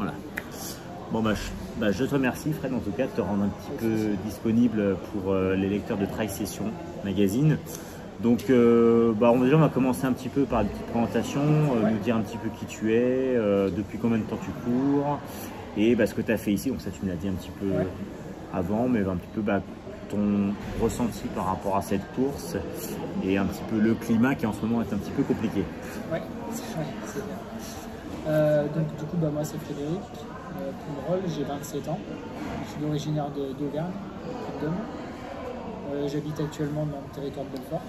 Voilà. Bon, je te remercie, Fred, en tout cas, de te rendre un petit peu disponible pour les lecteurs de Trail Session Magazine. Donc, on va commencer un petit peu par une petite présentation, nous dire un petit peu qui tu es, depuis combien de temps tu cours, et ce que tu as fait ici. Donc ça, tu me l'as dit un petit peu avant, mais un petit peu ton ressenti par rapport à cette course, et un petit peu le climat qui en ce moment est un petit peu compliqué. Ouais, c'est bien. Donc du coup, moi c'est Frédéric. Pour le rôle, j'ai 27 ans. Je suis originaire d'Auvergne, Puy-de-Dôme. J'habite actuellement dans le territoire de Belfort,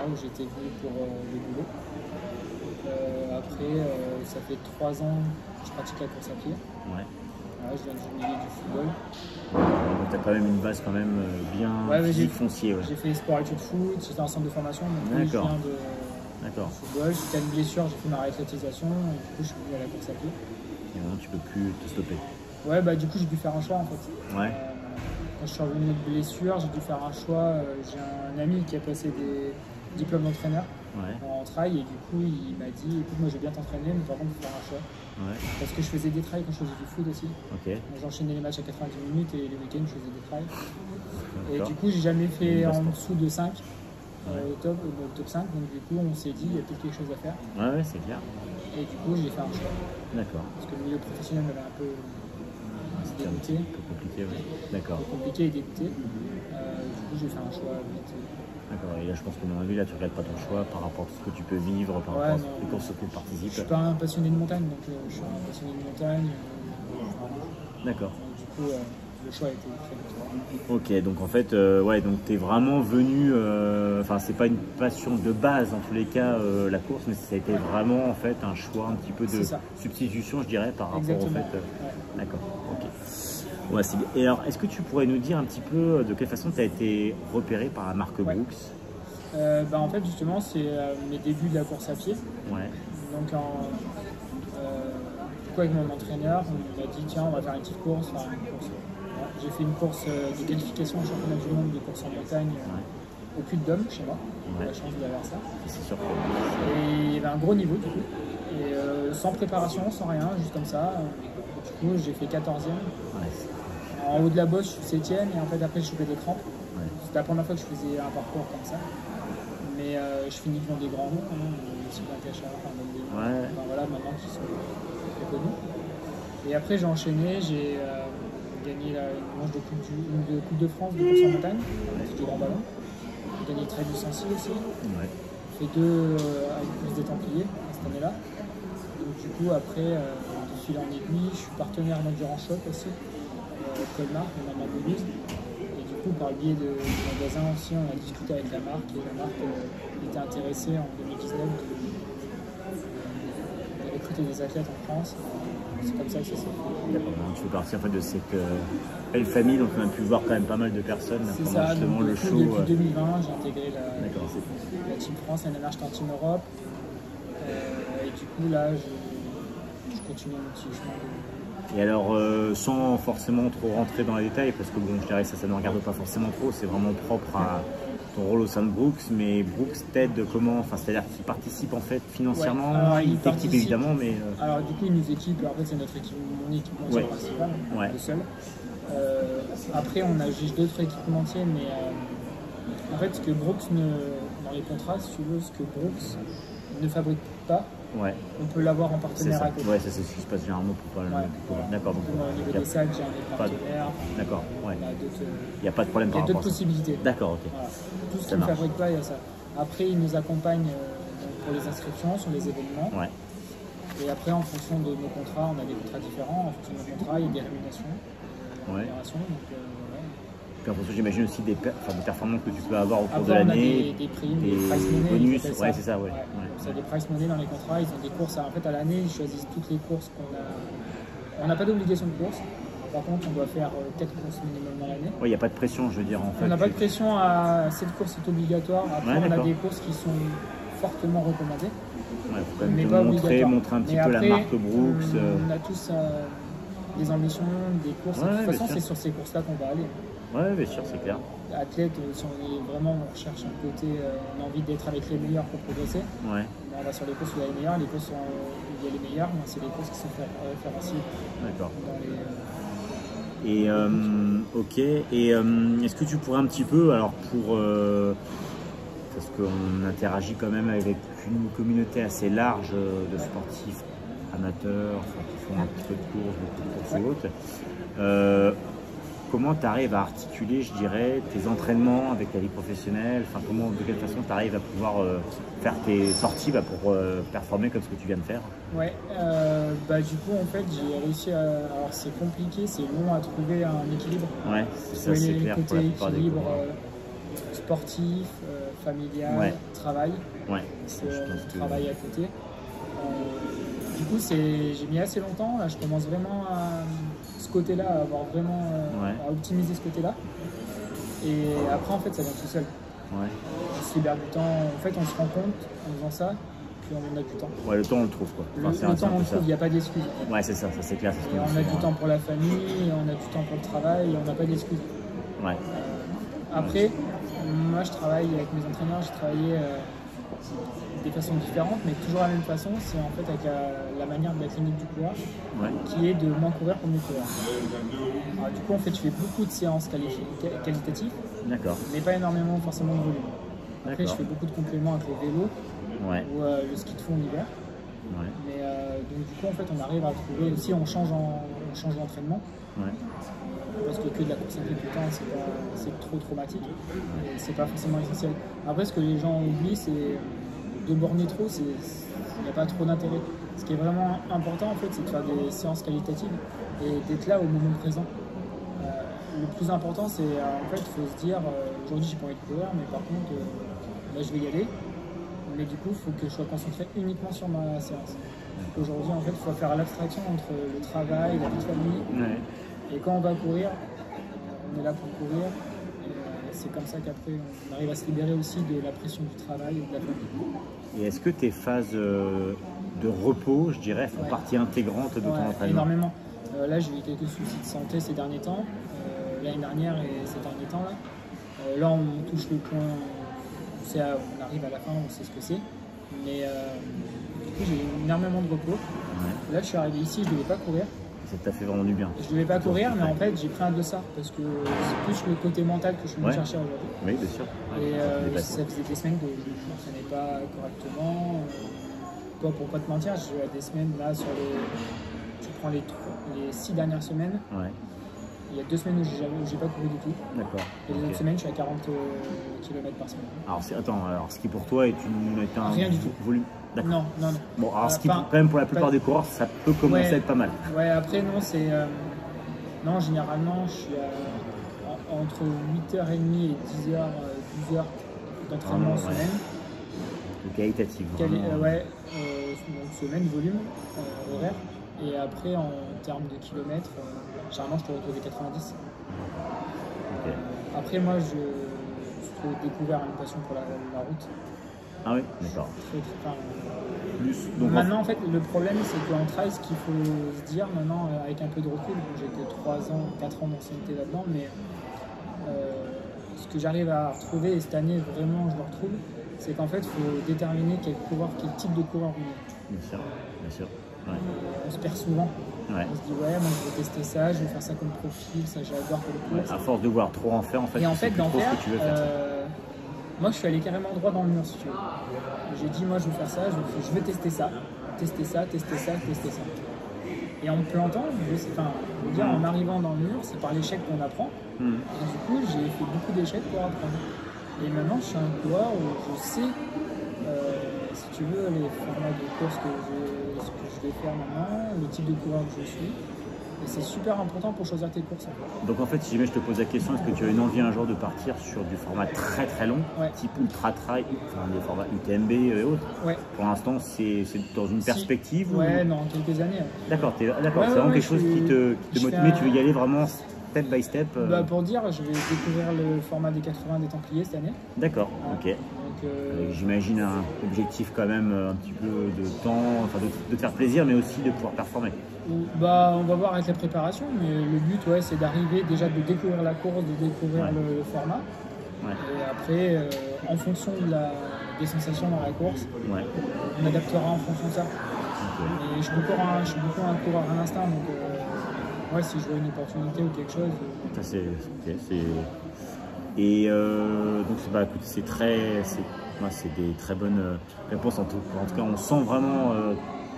où j'étais venu pour le boulot. Après, ça fait 3 ans que je pratique la course à pied. Ouais. Je viens du milieu du football. Donc tu as quand même une base bien foncier. Ouais. J'ai fait sport-études foot, j'étais en centre de formation, donc je viens de football. J'étais à une blessure, j'ai fait ma réathlétisation, et du coup je suis venu à la course à pied. Et maintenant tu peux plus te stopper. Ouais, du coup j'ai dû faire un choix en fait. Ouais. Quand je suis revenu de blessure, j'ai dû faire un choix. J'ai un ami qui a passé des diplômes d'entraîneur en trail, et du coup il m'a dit écoute, moi je vais bien t'entraîner, mais par contre il faut faire un choix. Parce que je faisais des trails quand je faisais du foot aussi. J'enchaînais les matchs à 90 minutes et les week-ends je faisais des trails. Et du coup j'ai jamais fait en dessous de 5 au top 5, donc du coup on s'est dit il y a peut-être quelque chose à faire. Ouais, c'est clair. Et du coup j'ai fait un choix. D'accord. Parce que le milieu professionnel m'avait un peu dégoûté. Un peu compliqué, oui. D'accord. Un peu compliqué et dégoûté. Du coup j'ai fait un choix vite. D'accord, et là je pense que dans la vie, là tu regardes pas ton choix par rapport à tout ce que tu peux vivre, par rapport à les courses auxquelles tu participes. Je suis pas un passionné de montagne, donc je suis un passionné de montagne. D'accord. Du coup, le choix a été très vite. Ok, donc en fait, donc tu es vraiment venu, c'est pas une passion de base dans tous les cas, la course, mais ça a été vraiment en fait un choix un petit peu de substitution, je dirais, par rapport au fait. D'accord, ok. Ouais, c'est bien. Et alors, est-ce que tu pourrais nous dire un petit peu de quelle façon tu as été repéré par la marque Brooks? En fait, justement, c'est mes débuts de la course à pied. Ouais. Donc, avec mon entraîneur, on m'a dit tiens, on va faire une petite course. J'ai fait une course de qualification au championnat du monde de course en montagne au Puy-de-Dôme, chez moi. J'ai la chance d'avoir ça. C'est sûr. Et il y avait un gros niveau, du coup. Et sans préparation, sans rien, juste comme ça. Du coup, j'ai fait 14e. En haut de la bosse, je suis 7e, et en fait après je chopais des crampes. C'était la première fois que je faisais un parcours comme ça. Mais je finis devant des grands noms, Sylvain Cachard, maintenant qui sont très connus. Et après j'ai enchaîné, j'ai gagné une manche de coupe de France de course en montagne, du grand ballon. J'ai gagné le Trail du Sancy aussi. J'ai fait 2 avec plus des Templiers cette année-là. Donc du coup après, de fil en aiguille, je suis partenaire d'Endurance Shop aussi. Colmar, on a Boulouse. Et du coup, par le biais du magasin aussi, on a discuté avec la marque, et la marque était intéressée en 2019 de recruter des athlètes en France. C'est comme ça que ça s'est fait. D'accord, tu fais partie en fait de cette belle famille, donc on a pu voir quand même pas mal de personnes pendant justement le show. Depuis 2020, j'ai intégré la Team France, la NMR, j'étais en Team Europe. Et du coup, là, je continue mon petit chemin de... Et alors, sans forcément trop rentrer dans les détails, parce que bon, je dirais que ça ne regarde pas forcément trop, c'est vraiment propre à ton rôle au sein de Brooks, mais Brooks t'aide comment? C'est-à-dire qu'il participe en fait financièrement, il t'équipe évidemment, mais... Alors du coup, il nous équipe, en fait c'est notre équipe, mon équipe mondiale principale, le seul. Après, on a juste d'autres équipementiers, mais en fait, ce que Brooks, dans les contrats, si tu veux, ce que Brooks ne fabrique pas, on peut l'avoir en partenaire à côté. Ouais, ça c'est ce qui se passe généralement pour pas le... D'accord. Donc, au niveau des sacs, j'ai un partenaire. D'accord, ouais. Il n'y a pas de problème par rapport à ça. Il y a d'autres possibilités. D'accord, ok. Voilà. Tout ce qui ne fabrique pas, il y a ça. Après, il nous accompagne pour les inscriptions sur les événements. Et après, en fonction de nos contrats, on a des contrats différents. En fonction de nos contrats, il y a des rémunérations. Puis en fonction, j'imagine aussi des performances que tu peux avoir au cours de l'année. Des primes, des bonus, c'est ça, C'est des price money dans les contrats, ils ont des courses. En fait, à l'année, ils choisissent toutes les courses qu'on a. On n'a pas d'obligation de course. Par contre, on doit faire 4 courses minimum dans l'année. Il n'y a pas de pression, je veux dire, en fait. On n'a pas de pression à cette course est obligatoire. Après, on a des courses qui sont fortement recommandées. Il faut quand même montrer un petit peu la marque Brooks. On a tous des ambitions, des courses. De toute façon, c'est sur ces courses-là qu'on va aller. Oui, bien sûr, c'est clair. Athlète, si on est vraiment, on recherche un côté, on a envie d'être avec les meilleurs pour progresser. On va sur les courses où il y a les meilleurs, les courses où il y y a les meilleurs, mais c'est les courses qui sont référenciées. D'accord. Les... Et ok. Et est-ce que tu pourrais un petit peu, alors parce qu'on interagit quand même avec une communauté assez large de sportifs amateurs, enfin, qui font un petit peu de courses, beaucoup de courses et autres. Comment tu arrives à articuler, je dirais, tes entraînements avec ta vie professionnelle? Enfin, de quelle façon tu arrives à pouvoir faire tes sorties pour performer comme ce que tu viens de faire? Ouais, du coup, en fait, j'ai réussi à. Alors, c'est compliqué, c'est long à trouver un équilibre. Ouais, ça, c'est clair. Côté équilibre sportif, familial, travail. Ouais, c'est travail à côté. Du coup, j'ai mis assez longtemps. Là, je commence vraiment à ce côté-là, à avoir vraiment à optimiser ce côté-là. Et après, en fait, ça vient tout seul. Ouais. On se libère du temps. En fait, on se rend compte en faisant ça qu'on a du temps. Ouais, le temps, on le trouve, quoi. Enfin, le temps, on le trouve. Il n'y a pas d'excuses. Ouais, c'est ça, c'est clair. On a du temps pour la famille, on a du temps pour le travail, et on n'a pas d'excuses. Ouais. Après, moi, je travaille avec mes entraîneurs. J'ai travaillé des façons différentes, mais toujours la même façon, c'est en fait avec la manière de la clinique du coureur, qui est de moins courir pour mieux courir. Alors, du coup, en fait, je fais beaucoup de séances qualitatives, mais pas énormément forcément de volume. Après, je fais beaucoup de compléments avec le vélo ou le ski de fond en hiver. Mais donc, du coup, en fait, on arrive à trouver aussi, on change d'entraînement. Parce que de la course à pied tout le temps, c'est trop traumatique et c'est pas forcément essentiel. Après, ce que les gens oublient, c'est de borner trop, il n'y a pas trop d'intérêt. Ce qui est vraiment important, en fait, c'est de faire des séances qualitatives et d'être là au moment présent. Le plus important, c'est en fait, il faut se dire aujourd'hui, j'ai pas envie de courir, mais par contre, là, je vais y aller. Mais du coup, il faut que je sois concentré uniquement sur ma séance. Aujourd'hui, en fait, il faut faire l'abstraction entre le travail, la vie de famille. Et quand on va courir, on est là pour courir. C'est comme ça qu'après, on arrive à se libérer aussi de la pression du travail et de la famille. Et est-ce que tes phases de repos, je dirais, font partie intégrante de ton entraînement? Énormément. Là, j'ai eu quelques soucis de santé ces derniers temps, l'année dernière et ces derniers temps. Là, on touche le point, on arrive à la fin, on sait ce que c'est. Mais du coup, j'ai eu énormément de repos. Là, je suis arrivé ici, je ne devais pas courir. Ça t'a fait vraiment du bien. Je ne devais pas courir, mais en fait, j'ai pris un dossard parce que c'est plus le côté mental que je suis venu chercher aujourd'hui. Oui, bien sûr. Et ça faisait des semaines que je ne m'entraînais pas correctement. Toi, pour pas te mentir, j'ai eu des semaines là sur tu prends les 6 dernières semaines. Il y a 2 semaines où j'ai pas couru du tout. D'accord. Et les autres semaines, je suis à 40 km par semaine. Alors, ce qui pour toi est un rien du tout. Volume. Non. Bon, alors ce qui quand même pour la plupart des coureurs, ça peut commencer à être pas mal. Ouais, après non, c'est non, généralement je suis entre 8h30 et 10h, 12h d'entraînement en semaine. Qualitatif. Donc semaine, volume, horaire. Et après en termes de kilomètres, généralement je te retrouve des 90. Après moi j'ai découvert une passion pour la route. Ah oui, d'accord. Donc maintenant, en fait, le problème, c'est qu'en trail, ce qu'il faut se dire maintenant, avec un peu de recul, j'ai que 3 ans, 4 ans d'ancienneté là-dedans, mais ce que j'arrive à retrouver, et cette année, vraiment, je le retrouve, c'est qu'en fait, il faut déterminer quel type de coureur on est. Bien sûr. On se perd souvent. On se dit, moi, je vais tester ça, je vais faire ça comme profil, ça, j'adore pour le course. À force de voir trop en faire, en fait, et en fait, d'en faire, tu veux faire. Moi, je suis allé carrément droit dans le mur, si tu veux. J'ai dit, moi, je vais faire ça, je vais tester ça. Et en me plantant, en arrivant dans le mur, c'est par l'échec qu'on apprend. Et du coup, j'ai fait beaucoup d'échecs pour apprendre. Et maintenant, je suis un coureur où je sais, si tu veux, les formats de course que je vais faire maintenant, le type de coureur que je suis. Et c'est super important pour choisir tes courses. Donc en fait, si jamais je te pose la question, est-ce que tu as une envie un jour de partir sur du format très très long, type ultra trail, des formats UTMB et autres? Pour l'instant, c'est dans une perspective non, quelques années. D'accord, c'est vraiment quelque chose qui te motive, mais tu veux y aller vraiment step by step Pour dire, je vais découvrir le format des 80 des Templiers cette année. D'accord, ok. J'imagine un objectif quand même un petit peu de temps, de te faire plaisir, mais aussi de pouvoir performer. On va voir avec la préparation, mais le but c'est d'arriver déjà de découvrir la course, de découvrir le format. Et après, en fonction des sensations dans la course, on adaptera en fonction de ça. Et je suis beaucoup un coureur à l'instinct, donc ouais, si je vois une opportunité ou quelque chose. Ça, c'est et donc écoute, c'est des très bonnes réponses. En tout cas, on sent vraiment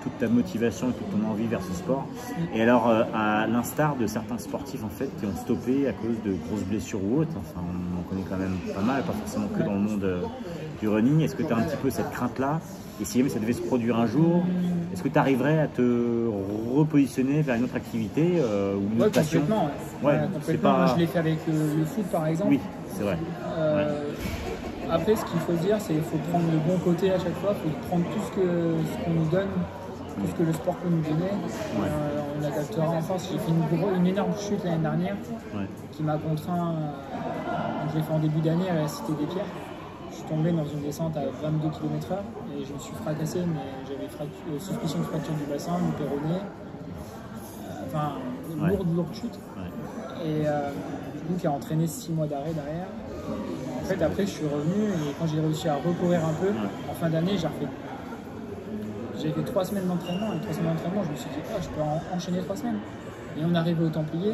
toute ta motivation et toute ton envie vers ce sport. Et alors, à l'instar de certains sportifs en fait qui ont stoppé à cause de grosses blessures ou autres, enfin, on en connaît quand même pas mal, pas forcément que dans le monde du running. Est-ce que tu as un petit peu cette crainte-là? Et si jamais ça devait se produire un jour, est-ce que tu arriverais à te repositionner vers une autre activité ou une autre passion? Complètement. Complètement. Moi, je l'ai fait avec le foot, par exemple. Oui, c'est vrai. Après, ce qu'il faut se dire, c'est qu'il faut prendre le bon côté à chaque fois. Il faut prendre tout ce qu'on nous donne, tout ce que le sport peut nous donner. On adaptera en France. J'ai fait une énorme chute l'année dernière qui m'a contraint. Je l'ai fait en début d'année à la Cité des Pierres. Je suis tombé dans une descente à 22 km/h et je me suis fracassé, mais j'avais suspicion de fracture du bassin, du péroné, enfin lourde chute. Et du coup qui a entraîné 6 mois d'arrêt derrière. En fait après je suis revenu et quand j'ai réussi à recourir un peu, en fin d'année j'ai fait 3 semaines d'entraînement et 3 semaines d'entraînement je me suis dit je peux enchaîner 3 semaines. Et on arrivait au Templier,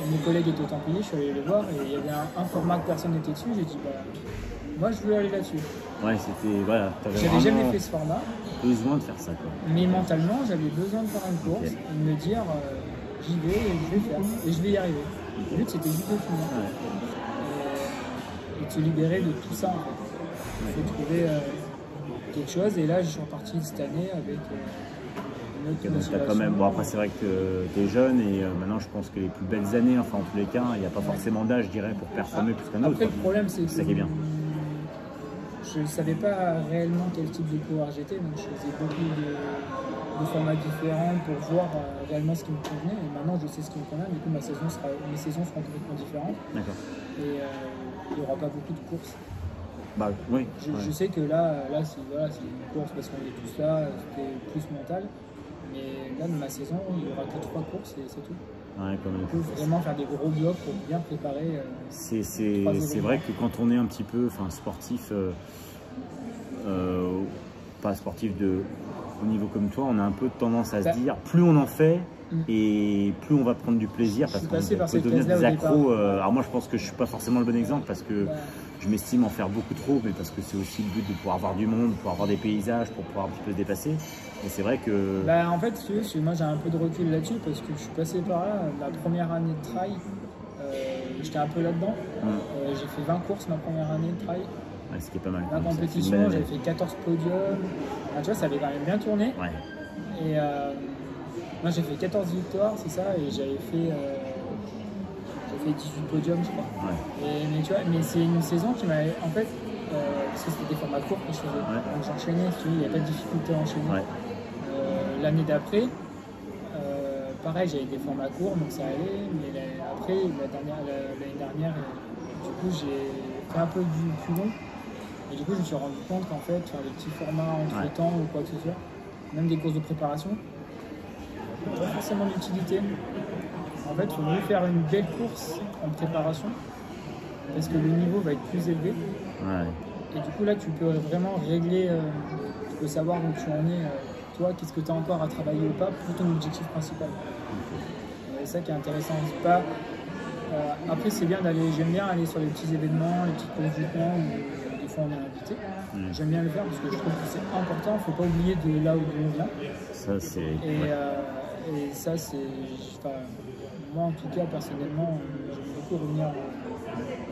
mes collègues étaient au Templier, je suis allé les voir et il y avait un format que personne n'était dessus, j'ai dit moi je veux aller là-dessus. Ouais, c'était. Voilà. J'avais jamais fait ce format. Besoin de faire ça, quoi. Mais mentalement, j'avais besoin de faire une course et de me dire j'y vais et je vais faire. Et je vais y arriver. Le but c'était juste de finir. Et de se libérer de tout ça. Il faut trouver quelque chose. Et là, je suis reparti cette année avec une autre motivation. Quand même, bon, après, c'est vrai que tu es jeune et maintenant, je pense que les plus belles années, enfin, en tous les cas, il n'y a pas forcément d'âge, je dirais, pour performer plus qu'un autre. Après, le problème, c'est que. Ça qui est bien. Je ne savais pas réellement quel type de coureur j'étais, donc je faisais beaucoup de formats différents pour voir réellement ce qui me convenait. Et maintenant, je sais ce qui me convient, du coup, mes saisons seront complètement différentes. D'accord. Et il n'y aura pas beaucoup de courses. Oui. Je sais que là c'est une course parce qu'on est tous là, c'était plus mental. Mais là, dans ma saison, il n'y aura que 3 courses et c'est tout. Ouais, on peut vraiment faire des gros blocs pour bien préparer. C'est vrai que quand on est un petit peu sportif, pas sportif de haut niveau comme toi, on a un peu tendance à se dire plus on en fait et plus on va prendre du plaisir parce qu'on peut devenir des accros. Alors moi je pense que je suis pas forcément le bon exemple parce que je m'estime en faire beaucoup trop, mais parce que c'est aussi le but de pouvoir voir du monde, de pouvoir voir des paysages, pour pouvoir un petit peu se dépasser. Et c'est vrai que... en fait, moi j'ai un peu de recul là-dessus parce que je suis passé par là. La première année de trail, j'étais un peu là-dedans. J'ai fait 20 courses ma première année de trail. Ouais, ce qui est pas mal. La compétition, j'avais fait 14 podiums. Tu vois, ça avait quand même bien tourné. Ouais. Et moi j'ai fait 14 victoires, c'est ça, et j'avais fait 18 podiums, je crois. Mais c'est une saison qui m'a... En fait, parce que c'était des formats courts que je faisais. Donc j'enchaînais, il n'y a pas de difficulté à enchaîner. L'année d'après, pareil, j'avais des formats courts, donc ça allait. Mais après, l'année dernière, du coup, j'ai fait un peu du plus long. Et du coup, je me suis rendu compte qu'en fait, faire des petits formats entre temps ou quoi que ce soit, même des courses de préparation, pas forcément d'utilité. En fait, il faut mieux faire une belle course en préparation parce que le niveau va être plus élevé. Et du coup, là, tu peux vraiment régler, tu peux savoir où tu en es, toi, qu'est-ce que tu as encore à travailler ou pas pour ton objectif principal. C'est ça qui est intéressant. Pas, après, c'est bien j'aime bien aller sur les petits événements, les petites courses du coin où des fois on est invité. J'aime bien le faire parce que je trouve que c'est important, il ne faut pas oublier de là où on vient. Ça, c'est... Et ça, c'est... moi, en tout cas, personnellement, j'aime beaucoup revenir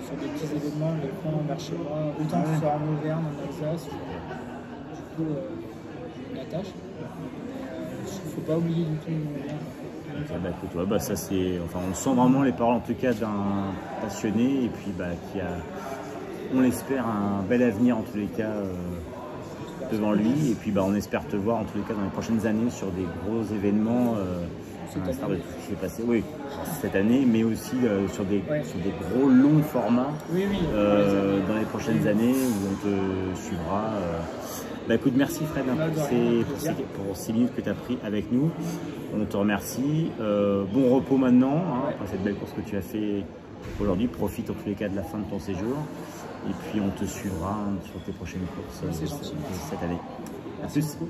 sur des petits événements, les coins vers chez moi, autant que ce soit en Auvergne, en Alsace. Du coup, je m'attache. Il ne faut pas oublier du tout où on vient. Écoute, ça c'est, on sent vraiment les paroles en tout cas d'un passionné et puis qui a, on l'espère, un bel avenir en tous les cas devant lui et puis on espère te voir en tous les cas dans les prochaines années sur des gros événements à l'instar de tout ce qui s'est passé cette année, mais aussi sur des gros longs formats dans les prochaines années où on te suivra. Écoute, merci Fred pour ces minutes que tu as pris avec nous. On te remercie. Bon repos maintenant, après cette belle course que tu as fait aujourd'hui. Profite en tous les cas de la fin de ton séjour. Et puis on te suivra sur tes prochaines courses cette année. Merci beaucoup.